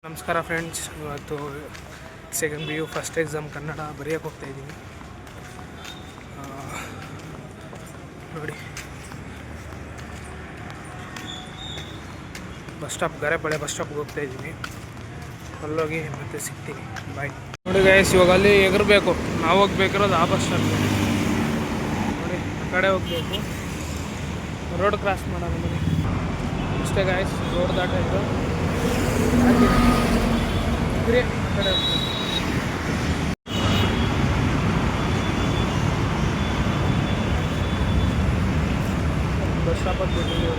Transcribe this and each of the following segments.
ನಮಸ್ಕಾರ ಫ್ರೆಂಡ್ಸ್, ಇವತ್ತು second PU first exam Kannada ಬರೆಯೋಕ್ಕೆ ಹೋಗ್ತಾಯಿದ್ದೀನಿ. ನೋಡಿ, ಬಸ್ ಸ್ಟಾಪ್ ಗರೆಪಳೆ ಬಸ್ ಸ್ಟಾಪ್ಗೆ ಹೋಗ್ತಾಯಿದ್ದೀನಿ. ಅಲ್ಲೋಗಿ ಮತ್ತೆ ಸಿಗ್ತೀನಿ. ಬಾಯ್. ನೋಡಿ ಗೈಸ್, ಇವಾಗ ಅಲ್ಲಿ ಎಗರಬೇಕು. ನಾವು ಹೋಗ್ಬೇಕಿರೋದು ಆ ಬಸ್ ಸ್ಟಾಪ್. ನೋಡಿ, ಆ ಕಡೆ ಹೋಗಬೇಕು. ರೋಡ್ ಕ್ರಾಸ್ ಮಾಡೋಣ ಬನ್ನಿ. ಅಷ್ಟೇ ಗೈಸ್, ರೋಡ್ ದಾಟಾಯಿತು. ಬಸ್ ಸ್ಟಾಪಲ್ಲಿ ಬಂದಿದ್ದೀವಿ.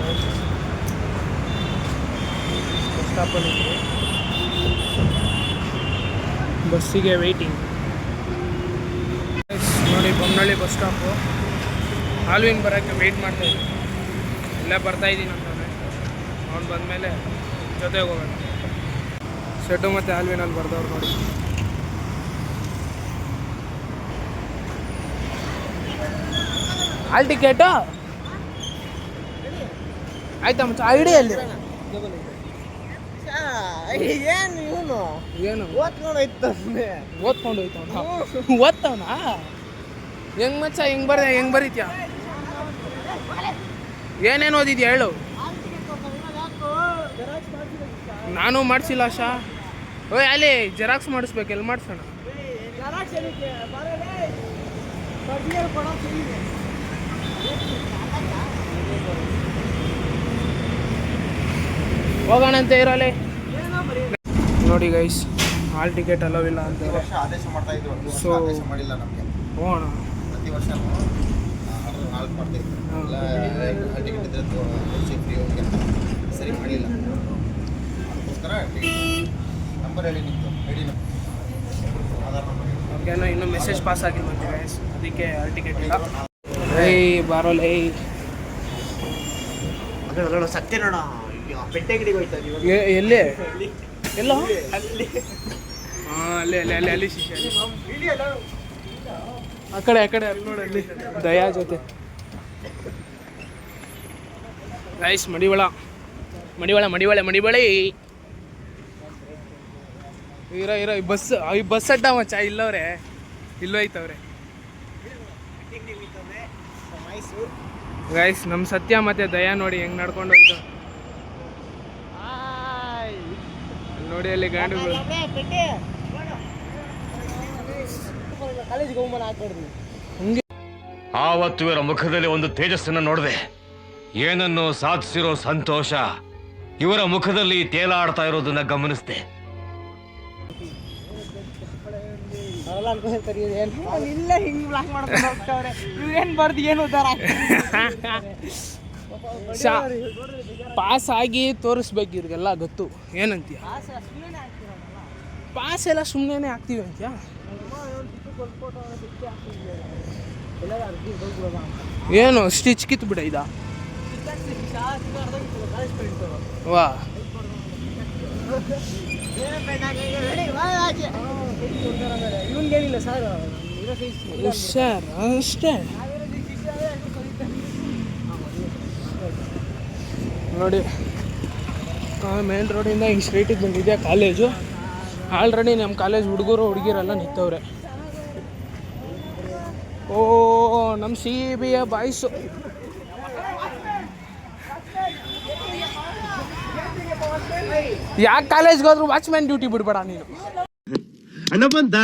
ಬಸ್ ಸ್ಟಾಪಲ್ಲಿ ಬಸ್ಸಿಗೆ ವೆಯ್ಟಿಂಗ್. ನೋಡಿ, ಬೊಮ್ಮನಹಳ್ಳಿ ಬಸ್ ಸ್ಟಾಪು. ಆಲ್ವಿನ್ ಬರೋಕ್ಕೆ ವೆಯ್ಟ್ ಮಾಡ್ತಾಯಿದ್ದೀನಿ. ಇಲ್ಲೇ ಬರ್ತಾಯಿದ್ದೀನಿ ಅಂತಾನೆ. ಅವ್ನು ಬಂದಮೇಲೆ ಜೊತೆಗೆ ಹೋಗೋಣ. ಶೆಡ್ಡು ಮತ್ತು ಆಲ್ವಿನಲ್ಲಿ ಬರ್ದವ್ರು ನೋಡಿ. ಹಾಲ್ ಟಿಕೆಟು ಆಯ್ತಾ ಮಚ್ಚ? ಐಡಿಯಲ್ಲಿ ಏನು ಇವನು ಏನು ಓದ್ಕೊಂಡು ಓದ್ತವನ ಹೆಂಗ್ ಮಚ್ಚ? ಹೆಂಗ್ ಬರೀತ್ಯಾ? ಏನೇನು ಓದಿದ್ಯಾ ಹೇಳು? ನಾನು ಮಾಡಿಸಿಲ್ಲ ಶಾ. ಓಯ್, ಅಲ್ಲಿ ಜೆರಾಕ್ಸ್ ಮಾಡಿಸ್ಬೇಕು. ಎಲ್ಲಿ ಮಾಡಿಸೋಣ? ಹೋಗೋಣಂತೆ ಇರೋಲೆ. ನೋಡಿ ಗೈಸ್, ಹಾಲ್ ಟಿಕೆಟ್ ಅಲ್ಲವಿಲ್ಲ ಅಂತ ಆದೇಶ ಮಾಡ್ತಾ ಇದ್ರು. ಸೊ ಆದೇಶ ಮಾಡಿಲ್ಲ ನಮಗೆ. ಹೋಗೋಣ. ಪ್ರತಿ ವರ್ಷ ಹಾಲ್ ಮಾಡ್ತಿದ್ರು. ಹಾಲ್ ಟಿಕೆಟ್ ಇದ್ರೆ ಫ್ರೀ ಹೋಗಿ ಅಂತ ಸರಿ ಮಾಡಿಲ್ಲ. ಅದಕ್ಕೋಸ್ಕರ ನಂಬರ್ ಹೇಳಿ, ನಿಮ್ಮದು ಐಡಿ ಆಧಾರ್ ನಂಬರ್. ಓಕೆನಾ? ಇನ್ನೂ ಮೆಸೇಜ್ ಪಾಸ್ ಆಗಿಲ್ವಂತೆ ಗೈಸ್, ಅದಕ್ಕೆ ಹಾಲ್ ಟಿಕೆಟ್ ಇಲ್ಲ. ಏಯ್ ಬಾರೋಲೆ. ಸತ್ಯ ನೋಡ, ಪೆಟ್ಟೆಗಿಡಿಗೆ ಹೋಯ್ತಾ ಎಲ್ಲಿ? ಎಲ್ಲೋ? ಹಾಂ, ಅಲ್ಲಿ ಶಿಷ್ಯ. ಆ ಕಡೆ ಅಲ್ಲಿ ನೋಡಲ್ಲಿ ದಯಾ ಜೊತೆ. ಗೈಸ್, ಮಡಿವಾಳ ಇರೋ ಈ ಬಸ್ ಅಡ್ಡ ಮಚ್ಚ. ಇಲ್ಲವ್ರೆ, ಇಲ್ಲೋಯ್ತವ್ರೆ ಗೈಸ್. ನಮ್ಮ ಸತ್ಯ ಮತ್ತೆ ದಯಾ ನೋಡಿ ಹೆಂಗ್ ನಡ್ಕೊಂಡು ಹೋಯ್ತು ನೋಡಿ. ಅಲ್ಲಿ ಗಾಡಿಗಳು. ಆವತ್ತು ಇವರ ಮುಖದಲ್ಲಿ ಒಂದು ತೇಜಸ್ಸನ್ನು ನೋಡಿದೆ. ಏನನ್ನು ಸಾಧಿಸಿರೋ ಸಂತೋಷ ಇವರ ಮುಖದಲ್ಲಿ ತೇಲಾಡ್ತಾ ಇರೋದನ್ನ ಗಮನಿಸಿದೆ. ಪಾಸ್ ಆಗಿ ತೋರಿಸ್ಬೇಕು ಇವ್ರಿಗೆಲ್ಲ ಗೊತ್ತು. ಏನಂತೀಯ? ಪಾಸ್ ಎಲ್ಲ ಸುಮ್ಮನೆ ಆಗ್ತೀವಿ ಅಂತೀಯ? ಏನು ಸ್ಟಿಚ್ ಕಿತ್ತು ಬಿಡ ಇದ? ವಾ, ಸರ್ ಅಷ್ಟೇ ನೋಡಿ. ಮೇನ್ ರೋಡಿಂದ ಹಿಂಗೆ ಸ್ಟ್ರೈಟಿಗೆ ಬಂದಿದೆ ಕಾಲೇಜು. ಆಲ್ರೆಡಿ ನಮ್ಮ ಕಾಲೇಜ್ ಹುಡುಗಿರೆಲ್ಲ ನಿಂತವ್ರೆ. ಓ, ನಮ್ಮ CBA ಬಾಯ್ಸು. ಯಾಕೆ ಕಾಲೇಜ್ಗೆ ಹೋದ್ರು ವಾಚ್ಮ್ಯಾನ್ ಡ್ಯೂಟಿ ಬಿಡ್ಬೇಡ ನೀನು. ಹಣ ಬಂದ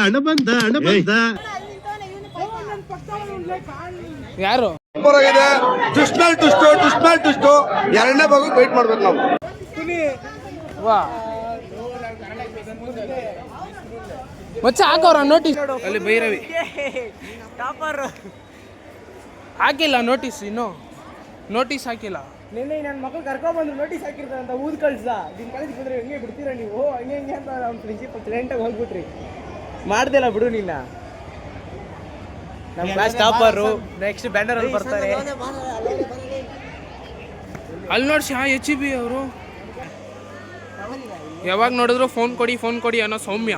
ಯಾರು? ಟುಸ್ಟು ಎರಡನೇ ಭಾಗಕ್ಕೆ ವೆಯ್ಟ್ ಮಾಡ್ಬೇಕು ನಾವು. ವಾ, ಮಚ್ಚ ಹಾಕವ್ರ ನೋಟಿಸ್ ಅಲ್ಲಿ. ಭೈರವಿ ಹಾಕಿಲ್ಲ ನೋಟಿಸ್, ಇನ್ನೂ ನೋಟಿಸ್ ಹಾಕಿಲ್ಲ. ನಿನ್ನೆ ನನ್ನ ಮಕ್ಕಳು ಕರ್ಕೊಂಡ್ಬಂದ್ರು, ನೋಟಿಸ್ ಹಾಕಿರ್ತಾರೆ ಅಂತ ಊದ್ ಕಳ್ಸ. ನಿಮ್ಮ ಕಾಲೇಜಿಗೆ ಬಂದ್ರೆ ಹೆಂಗೆ ಬಿಡ್ತೀರಾ ನೀವು? ಹಂಗೆ ಅಂತ ಅವ್ನ ಪ್ರಿನ್ಸಿಪಲ್ ಕ್ಲೈಂಟಾಗಿ ಹೋಗ್ಬಿಟ್ರಿ. ಮಾಡ್ದಿಲ್ಲ ಬಿಡು ನಿನ್ನ. ನಮ್ಮ ಕ್ಲಾಸ್ ಟಾಪರು ನೆಕ್ಸ್ಟ್ ಬ್ಯಾನರ್ ಅಲ್ಲಿ ಬರ್ತಾರೆ. ಅಲ್ಲಿ ನೋಡ್ಸಿ HEB ಅವರು ಯಾವಾಗ ನೋಡಿದ್ರು ಫೋನ್ ಕೊಡಿ ಅನ್ನೋ ಸೌಮ್ಯ.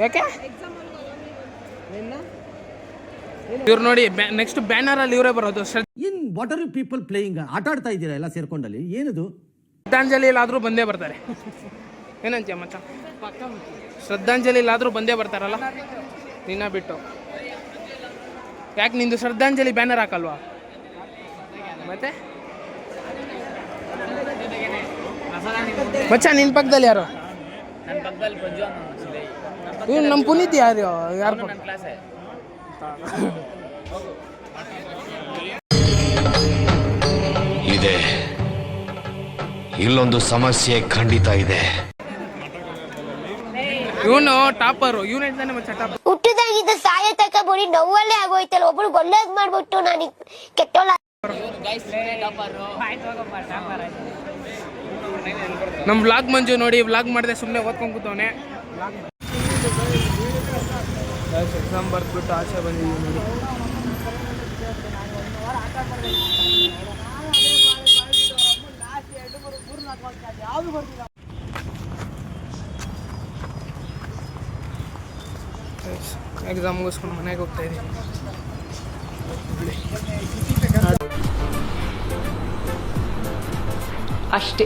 ಯಾಕೆ ಇವ್ರು ನೋಡಿ ನೆಕ್ಸ್ಟ್ ಬ್ಯಾನರ್ ಅಲ್ಲಿ ಇವರೇ ಬರೋದು. What are you people playing? ಆಟ ಆಡ್ತಾ ಇದ್ದೀರಾ ಎಲ್ಲ ಸೇರ್ಕೊಂಡಲ್ಲಿ? ಏನಿದು? ಶ್ರದ್ಧಾಂಜಲಿಲಾದರೂ ಬಂದೇ ಬರ್ತಾರೆ. ಏನಂತೀಯ ಮಚ್ಚ? ಶ್ರದ್ಧಾಂಜಲಿಲಾದರೂ ಬಂದೇ ಬರ್ತಾರಲ್ಲ ನಿನ್ನ ಬಿಟ್ಟು. ಯಾಕೆ ನಿಂದು ಶ್ರದ್ಧಾಂಜಲಿ ಬ್ಯಾನರ್ ಹಾಕಲ್ವಾ? ಮತ್ತೆ ಮಚ್ಚ ನಿನ್ನ ಪಕ್ಕದಲ್ಲಿ ಯಾರು? ಇವ್ನು ನಮ್ಮ ಪುನೀತ್ ಯಾರು? ಇದೆ, ಇಲ್ಲೊಂದು ಸಮಸ್ಯೆ ಖಂಡಿತ ಇದೆ. ಇವನು ಟಾಪರು, ಇವನು ಹೇಳ್ತಾನೆ ಮಚ್ಚ ಟಾಪರ್. ಹುಟ್ಟಿದಾಗಿದ್ದ ಸಾಯ ತಕ ಬರೀ ನೋವಲ್ಲೇ ಆಗೋಯ್ತಲ್ಲ. ಒಬ್ರು ಒಳ್ಳೇದ್ ಮಾಡ್ಬಿಟ್ಟು ನಾನು ಕೆಟ್ಟೋಳ. ನಮ್ಮ ವ್ಲಾಗ್ ಮಂಜು ನೋಡಿ, ವ್ಲಾಗ್ ಮಾಡಿದೆ ಸುಮ್ಮನೆ ಓದ್ಕೊಂಡು ಕೂತವನೆ. ಎಕ್ಸಾಮ್ ಬರ್ದ್ಬಿಟ್ಟು ಆಚೆ ಬಂದಿದ್ದೀವಿ ನೋಡಿ. ಎಕ್ಸಾಮ್ ಮುಗಿಸ್ಕೊಂಡು ಮನೆಗೆ ಹೋಗ್ತಾ ಇದ್ದೀನಿ. ಅಷ್ಟೇ.